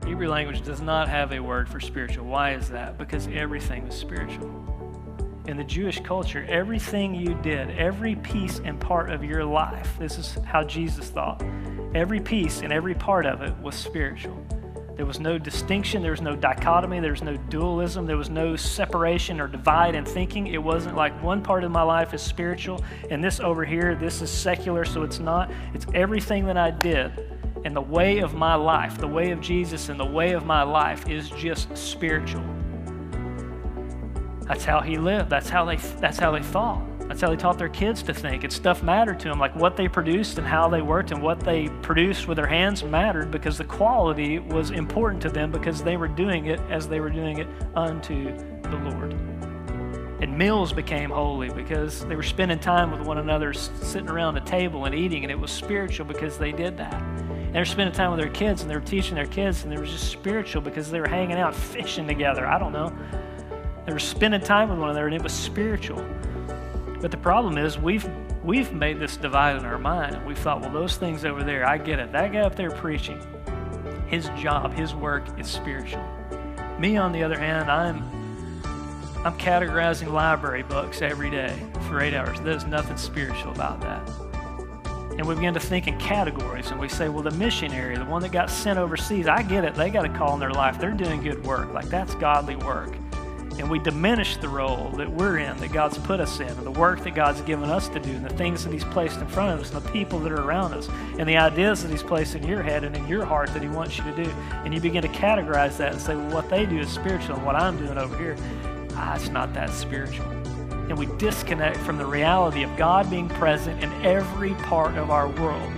Hebrew language does not have a word for spiritual. Why is that? Because everything is spiritual. In the Jewish culture, everything you did, every piece and part of your life, this is how Jesus thought, every piece and every part of it was spiritual. There was no distinction, there was no dichotomy, there was no dualism, there was no separation or divide in thinking. It wasn't like one part of my life is spiritual and this over here, this is secular, so it's not. It's everything that I did. And the way of my life, the way of Jesus and the way of my life is just spiritual. That's how he lived. That's how they thought. That's how they taught their kids to think. And stuff mattered to them, like what they produced and how they worked and what they produced with their hands mattered because the quality was important to them because they were doing it as they were doing it unto the Lord. And meals became holy because they were spending time with one another, sitting around a table and eating, and it was spiritual because they did that. And they were spending time with their kids and they were teaching their kids, and they were just spiritual because they were hanging out, fishing together. I don't know. They were spending time with one another, and it was spiritual. But the problem is we've made this divide in our mind, and we've thought, well, those things over there, I get it. That guy up there preaching, his job, his work is spiritual. Me, on the other hand, I'm categorizing library books every day for 8 hours. There's nothing spiritual about that. And we begin to think in categories, and we say, well, the missionary, the one that got sent overseas, I get it. They got a call in their life. They're doing good work. Like, that's godly work. And we diminish the role that we're in, that God's put us in, and the work that God's given us to do, and the things that he's placed in front of us, and the people that are around us, and the ideas that he's placed in your head and in your heart that he wants you to do. And you begin to categorize that and say, well, what they do is spiritual, and what I'm doing over here, it's not that spiritual. And we disconnect from the reality of God being present in every part of our world.